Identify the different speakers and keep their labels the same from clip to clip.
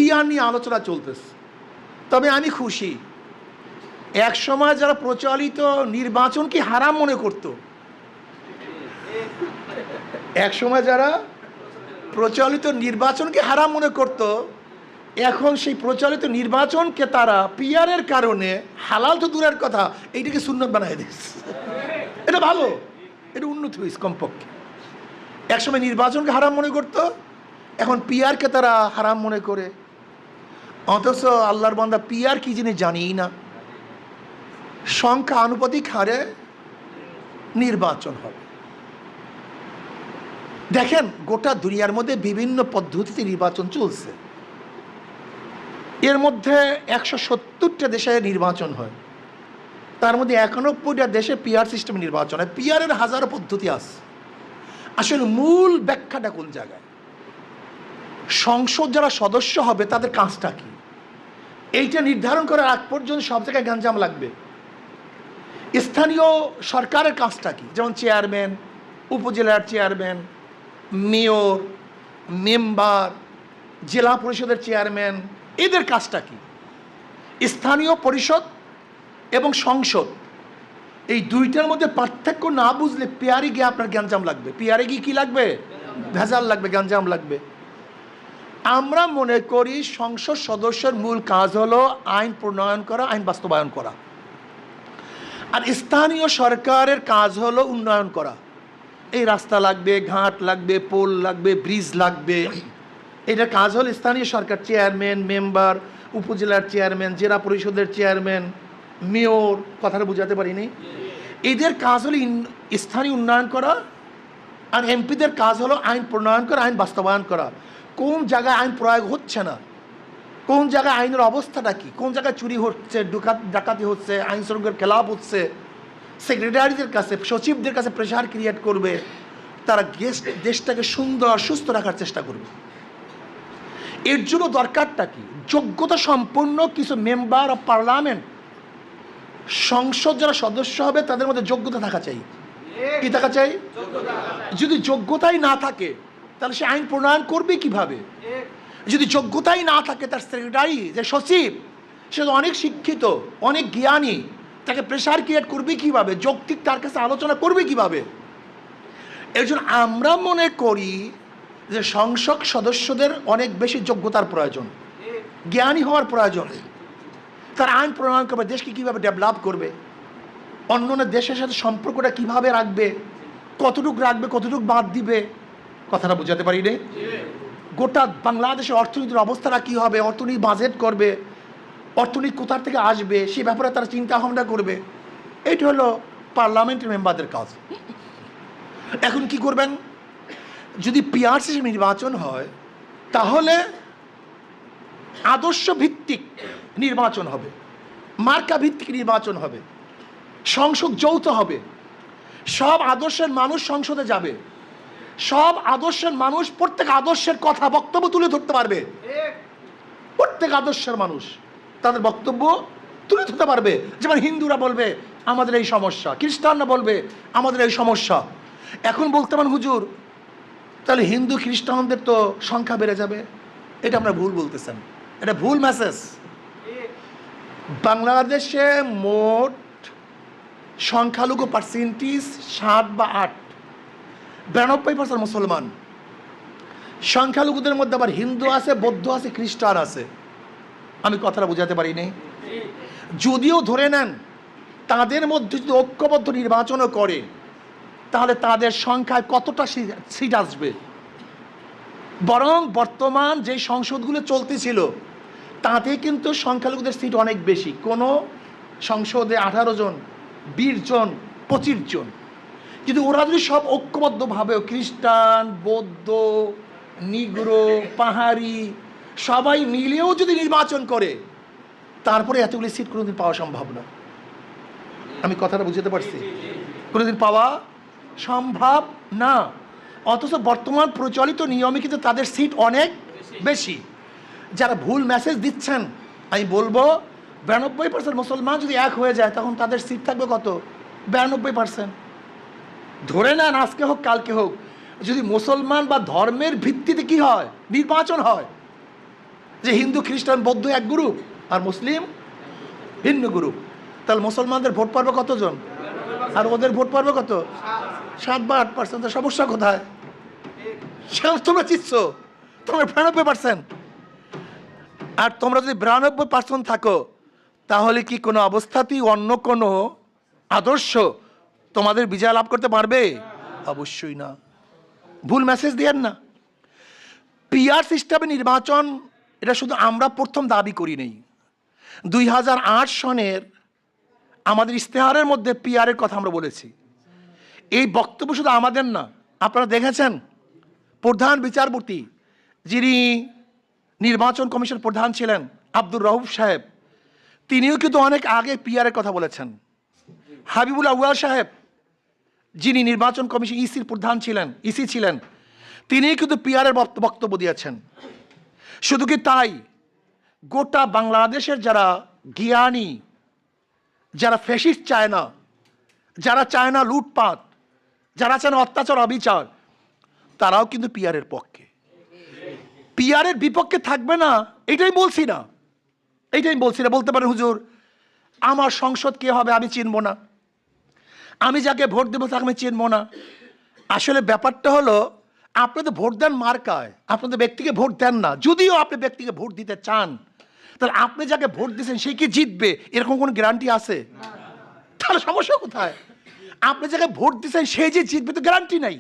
Speaker 1: Peer নিয়ে আলোচনা চলতেছে। তবে আমি খুশি, এক সময় যারা প্রচলিত নির্বাচনকে হারাম মনে করত, এক সময় যারা প্রচলিত নির্বাচনকে হারাম মনে করত, এখন সেই প্রচলিত নির্বাচনকে তারা পিয়ারের কারণে, হালাল তো দূরের কথা, এইটাকে সুন্নত বানাই দিচ্ছে। এটা ভালো, এটা উন্নতি হয়েছে কমপক্ষে। একসময় নির্বাচনকে হারাম মনে করত, এখন পিয়ারকে তারা হারাম মনে করে। অথচ আল্লাহর বান্দা পিয়ার কি জিনিস জানিই না। সংখ্যা আনুপাতিক হারে নির্বাচন হবে। দেখেন, গোটা দুনিয়ার মধ্যে বিভিন্ন পদ্ধতিতে নির্বাচন চলছে। এর মধ্যে 170টা দেশে নির্বাচন হয়, তার মধ্যে 91টা দেশে পিয়ার সিস্টেম নির্বাচন হয়। পিয়ারের হাজারো পদ্ধতি আছে। আসলে মূল ব্যাখ্যাটা কোন জায়গায়? সংসদ যারা সদস্য হবে তাদের কাজটা কি, এইটা নির্ধারণ করার আগ পর্যন্ত সব জায়গায় গ্যাঞ্জাম লাগবে। স্থানীয় সরকারের কাজটা কি, যেমন চেয়ারম্যান, উপজেলার চেয়ারম্যান, মেয়র, মেম্বার, জেলা পরিষদের চেয়ারম্যান, এদের কাজটা কি? স্থানীয় পরিষদ এবং সংসদ, এই দুইটার মধ্যে পার্থক্য না বুঝলে পিয়ারে গিয়ে আপনার গ্যাঞ্জাম লাগবে। পিয়ারে গিয়ে কী লাগবে? ভেজাল লাগবে, গ্যাঞ্জাম লাগবে। আমরা মনে করি সংসদ সদস্যের মূল কাজ হলো আইন প্রণয়ন করা, আইন বাস্তবায়ন করা। আর স্থানীয় সরকারের কাজ হলো উন্নয়ন করা। এই রাস্তা লাগবে, ঘাট লাগবে, পোল লাগবে, ব্রিজ লাগবে, এটার কাজ হলো স্থানীয় সরকার, চেয়ারম্যান, মেম্বার, উপজেলার চেয়ারম্যান, জেলা পরিষদের চেয়ারম্যান, মেয়র, কথাটা বুঝাতে পারিনি। এদের কাজ হলো স্থানীয় উন্নয়ন করা। আর এমপিদের কাজ হলো আইন প্রণয়ন করা, আইন বাস্তবায়ন করা। কোন জায়গায় আইন প্রয়োগ হচ্ছে না, কোন জায়গায় আইনের অবস্থাটা কি, কোন জায়গায় চুরি হচ্ছে, ডাকাতি হচ্ছে, আইন শৃঙ্খলার খেলাপ হচ্ছে, সেক্রেটারিদের কাছে, সচিবদের কাছে প্রেশার ক্রিয়েট করবে, তারা দেশটাকে সুন্দর সুস্থ রাখার চেষ্টা করবে। এর জন্য দরকারটা কি? যোগ্যতা সম্পন্ন কিছু মেম্বার অফ পার্লামেন্ট, সংসদ যারা সদস্য হবে তাদের মধ্যে যোগ্যতা থাকা চাই। কি থাকা চাই? যদি যোগ্যতাই না থাকে তাহলে সে আইন প্রণয়ন করবে কিভাবে? যদি যোগ্যতাই না থাকে, তার সেক্রেটারি, যে সচিব, সে তো অনেক শিক্ষিত, অনেক জ্ঞানী, তাকে প্রেশার ক্রিয়েট করবে কিভাবে? যৌক্তিক তার কাছে আলোচনা করবে কিভাবে? এর জন্য আমরা মনে করি যে সংসদ সদস্যদের অনেক বেশি যোগ্যতার প্রয়োজন, জ্ঞানী হওয়ার প্রয়োজন। তারা আইন প্রণয়ন করবে, দেশকে কীভাবে ডেভেলপ করবে, অন্য অন্য দেশের সাথে সম্পর্কটা কিভাবে রাখবে, কতটুকু রাখবে, কতটুকু বাদ দিবে, কথাটা বোঝাতে পারি রে। গোটা বাংলাদেশের অর্থনীতির অবস্থাটা কী হবে, অর্থনীতি বাজেট করবে, অর্থনীতি কোথার থেকে আসবে সে ব্যাপারে তারা চিন্তা ভাবনা করবে। এইটা হলো পার্লামেন্টের মেম্বারদের কাজ। এখন কি করবেন? যদি পিয়ার সিস্টেম নির্বাচন হয় তাহলে আদর্শ ভিত্তিক নির্বাচন হবে, মার্কা ভিত্তিক নির্বাচন হবে, সংসদ যৌথ হবে, সব আদর্শের মানুষ সংসদে যাবে, সব আদর্শের মানুষ প্রত্যেক আদর্শের কথা বক্তব্য তুলে ধরতে পারবে। প্রত্যেক আদর্শের মানুষ তাদের বক্তব্য তুলে ধরতে পারবে। যেমন হিন্দুরা বলবে আমাদের এই সমস্যা, খ্রিস্টানরা বলবে আমাদের এই সমস্যা। এখন বলতে পারেন হুজুর তাহলে হিন্দু খ্রিস্টানদের তো সংখ্যা বেড়ে যাবে। এটা আপনারা ভুল বলতেছেন, এটা ভুল মেসেজ। বাংলাদেশে মোট সংখ্যালঘু পার্সেন্টেজ 7 বা 8, 92% মুসলমান। সংখ্যালঘুদের মধ্যে আবার হিন্দু আছে, বৌদ্ধ আছে, খ্রিস্টান আছে। আমি কথাটা বোঝাতে পারিনি। যদিও ধরে নেন তাদের মধ্যে যদি ঐক্যবদ্ধ নির্বাচনও করে তাহলে তাদের সংখ্যায় কতটা সিট আসবে? বরং বর্তমান যে সংসদগুলো চলতেছিল তাতে কিন্তু সংখ্যালঘুদের সিট অনেক বেশি। কোনো সংসদে 18 জন, 20 জন, 25 জন। কিন্তু ওরা যদি সব ঐক্যবদ্ধভাবে খ্রিস্টান, বৌদ্ধ, নিগ্রো, পাহাড়ি সবাই মিলেও যদি নির্বাচন করে তারপরে এতগুলি সিট কোনোদিন পাওয়া সম্ভব না। আমি কথাটা বুঝতে পারছি? কোনোদিন পাওয়া সম্ভব না। অথচ বর্তমান প্রচলিত নিয়মে কিন্তু তাদের সিট অনেক বেশি। যারা ভুল মেসেজ দিচ্ছেন আমি বলবো 92% মুসলমান যদি এক হয়ে যায় তখন তাদের সিট থাকবে কত? 92%। ধরে নেন আজকে হোক কালকে হোক, যদি মুসলমান বা ধর্মের ভিত্তিতে কি হয় নির্বাচন হয় যে হিন্দু খ্রিস্টান বৌদ্ধ এক গ্রুপ আর মুসলিম ভিন্ন গ্রুপ। তাহলে মুসলমানদের ভোট পারবে কতজন আর ওদের ভোট পারবে কত? 7 বা 8%। সমস্যা কোথায়? তোমরা চিচ্ছ, তোমরা 92%। আর তোমরা যদি 92% থাকো, তাহলে কি কোনো অবস্থাতেই অন্য কোনো আদর্শ তোমাদের বিজয় লাভ করতে পারবে? অবশ্যই না। ভুল মেসেজ দিয়েন না। পিআর সিস্টেমে নির্বাচন, এটা শুধু আমরা প্রথম দাবি করি নেই। 2008 সনের আমাদের ইস্তেহারের মধ্যে পিআরের কথা আমরা বলেছি। এই বক্তব্য শুধু আমাদের না, আপনারা দেখেছেন প্রধান বিচারপতি যিনি নির্বাচন কমিশন প্রধান ছিলেন আব্দুর রউফ সাহেব, তিনিও কিন্তু অনেক আগে পিআরের কথা বলেছেন। হাবিবুল আউয়াল সাহেব যিনি নির্বাচন কমিশন ইসির প্রধান ছিলেন, ইসি ছিলেন, তিনিও কিন্তু পিআরের বক্তব্য দিয়েছেন। শুধু কি তাই, গোটা বাংলাদেশের যারা জ্ঞানী, যারা ফ্যাসিস্ট চায় না, যারা চায় না লুটপাট, যারা চায় না অত্যাচার অবিচার, তারাও কিন্তু পিআরের পক্ষে। পিআরের বিপক্ষে থাকবে না এটাই বলছি না, এইটাই বলছি না। বলতে পারেন হুজুর আমার সংসদ কে হবে আমি চিনব না, আমি যাকে ভোট দেবো তাকে আমি চিনব না। আসলে ব্যাপারটা হলো আপনি তো ভোট দেন মার্কায়, আপনি তো ব্যক্তিকে ভোট দেন না। যদিও আপনি ব্যক্তিকে ভোট দিতে চান, তাহলে আপনি যাকে ভোট দিয়েছেন সে কি জিতবে এরকম কোনো গ্যারান্টি আছে? তাহলে সমস্যা কোথায়? আপনি যাকে ভোট দিয়েছেন সে যে জিতবে তো গ্যারান্টি নাই।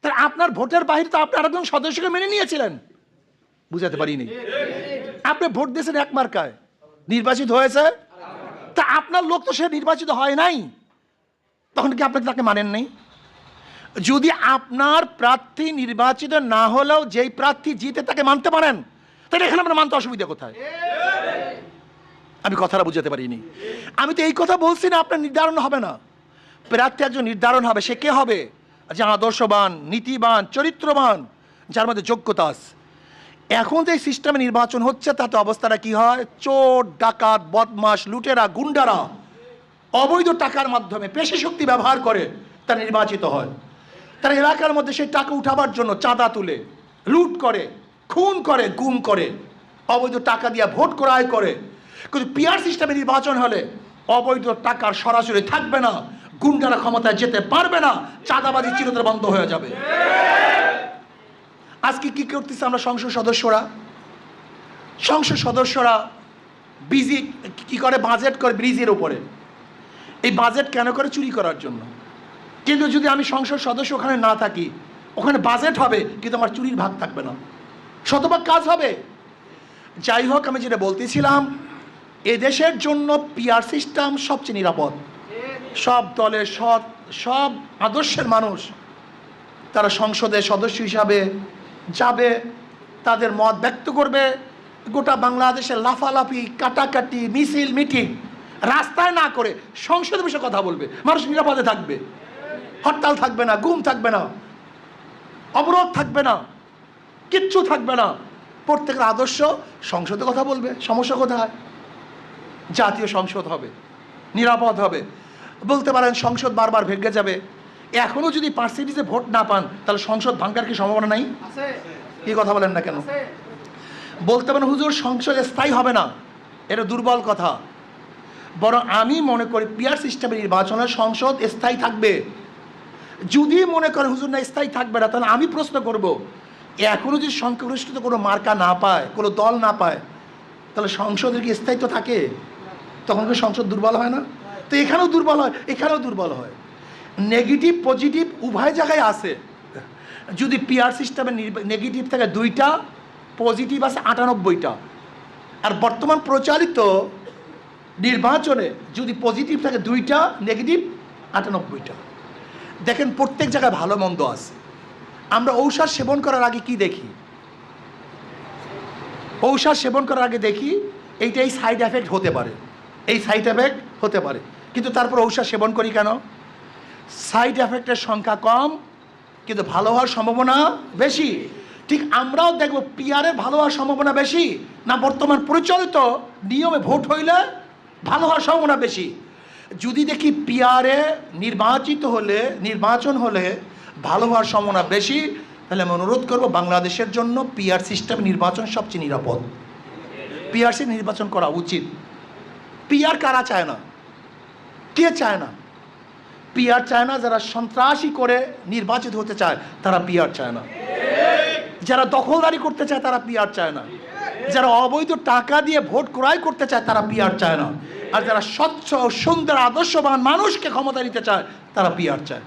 Speaker 1: তাহলে আপনার ভোটের বাহিরে তো আপনি আরেকজন সদস্যকে মেনে নিয়েছিলেন। বুঝাতে পারিনি? আপনি ভোট দিয়েছেন এক মার্কায়, নির্বাচিত হয়েছে, তা আপনার লোক তো সে নির্বাচিত হয় নাই, তখন কি আপনি তাকে মানেন নাই? যদি আপনার প্রার্থী নির্বাচিত না হলেও যেই প্রার্থী জিতে তাকে মানতে পারেন, তাহলে এখানে আপনার মানতে অসুবিধা কোথায়? আমি কথাটা বুঝাতে পারিনি। আমি তো এই কথা বলছি না আপনার নির্ধারণ হবে না, প্রার্থী একজন নির্ধারণ হবে। সে কে হবে? যে আদর্শবান, নীতিবান, চরিত্রবান, যার মধ্যে যোগ্যতা আছে। এখন যে সিস্টেমে নির্বাচন হচ্ছে তাতে অবস্থাটা কি হয়? চোর, ডাকাত, বদমাশ, লুটেরা, গুন্ডারা অবৈধ টাকার মাধ্যমে পেশি শক্তি ব্যবহার করে তারা নির্বাচিত হয়। তারা এলাকার মধ্যে সেই টাকা উঠাবার জন্য চাঁদা তুলে, লুট করে, খুন করে, গুম করে, অবৈধ টাকা দিয়ে ভোট ক্রয় করে। কিন্তু পিআর সিস্টেমে নির্বাচন হলে অবৈধ টাকার সরাসরি থাকবে না, গুন্ডারা ক্ষমতায় যেতে পারবে না, চাঁদাবাজি চিরতরে বন্ধ হয়ে যাবে। আজকে কি করতেছে আমরা সংসদ সদস্যরা বিজি কি করে? বাজেট করে ব্রিজের উপরে। এই বাজেট কেন করে? চুরি করার জন্য। কিন্তু যদি আমি সংসদ সদস্য ওখানে না থাকি, ওখানে বাজেট হবে কিন্তু আমার চুরির ভাগ থাকবে না, শতভাগ কাজ হবে। যাই হোক, আমি যেটা বলতেছিলাম, এদেশের জন্য পিআর সিস্টেম সবচেয়ে নিরাপদ। সব দলের সব আদর্শের মানুষ তারা সংসদের সদস্য হিসাবে যাবে, তাদের মত ব্যক্ত করবে। গোটা বাংলাদেশের লাফালাফি, কাটাকাটি, মিছিল, মিটিং রাস্তায় না করে সংসদে বসে কথা বলবে। মানুষ নিরাপদে থাকবে, হরতাল থাকবে না, গুম থাকবে না, অবরোধ থাকবে না, কিচ্ছু থাকবে না। প্রত্যেকের আদর্শ সংসদে কথা বলবে। সমস্যা কোথায়? জাতীয় সংসদ হবে, নিরাপদ হবে। বলতে পারেন সংসদ বারবার ভেঙে যাবে। এখনো যদি পার্সেন্টেজে ভোট না পান তাহলে সংসদ ভাঙার কি সম্ভাবনা নাই? কি কথা বলেন না কেন? বলতে পারেন হুজুর সংসদ স্থায়ী হবে না, এটা দুর্বল কথা। বরং আমি মনে করি পিআর সিস্টেমের নির্বাচনে সংসদ স্থায়ী থাকবে। যদি মনে করেন হুজুর না স্থায়ী থাকবে না, তাহলে আমি প্রশ্ন করব, এখনো যদি সংখ্যাগরিষ্ঠতা কোনো মার্কা না পায়, কোনো দল না পায়, তাহলে সংসদের কি স্থায়িত্ব থাকে? তখন কি সংসদ দুর্বল হয় না? তো এখানেও দুর্বল হয়, এখানেও দুর্বল হয়। নেগেটিভ পজিটিভ উভয় জায়গায় আছে। যদি পিআর সিস্টেমে নেগেটিভ থাকে 2টা, পজিটিভ আছে 98টা। আর বর্তমান প্রচারিত নির্বাচনে যদি পজিটিভ থাকে 2টা, নেগেটিভ 98টা। দেখেন প্রত্যেক জায়গায় ভালো মন্দ আছে। আমরা ঔষধ সেবন করার আগে কি দেখি? ঔষধ সেবন করার আগে দেখি এইটাই সাইড এফেক্ট হতে পারে, এই সাইড এফেক্ট হতে পারে, কিন্তু তারপর ঔষধ সেবন করি কেন? সাইড এফেক্টের সংখ্যা কম কিন্তু ভালো হওয়ার সম্ভাবনা বেশি। ঠিক আমরাও দেখব পিআরে ভালো হওয়ার সম্ভাবনা বেশি না বর্তমান পরিচালিত নিয়মে ভোট হইলে ভালো হওয়ার সম্ভাবনা বেশি? যদি দেখি পিআরে নির্বাচন হলে ভালো হওয়ার সম্ভাবনা বেশি, তাহলে আমি অনুরোধ করব বাংলাদেশের জন্য পিআর সিস্টেম নির্বাচন সবচেয়ে নিরাপদ। পিআরসি নির্বাচন করা উচিত। পিআর কারা চায় না? কে চায় না? পিআর চায় না যারা সন্ত্রাসী করে নির্বাচিত হতে চায়, তারা পিআর চায় না। যারা দখলদারি করতে চায় তারা পিআর চায় না। যারা অবৈধ টাকা দিয়ে ভোট ক্রয় করতে চায় তারা পিআর চায় না। আর যারা স্বচ্ছ সুন্দর আদর্শবান মানুষকে ক্ষমতা দিতে চায় তারা পিআর চায়।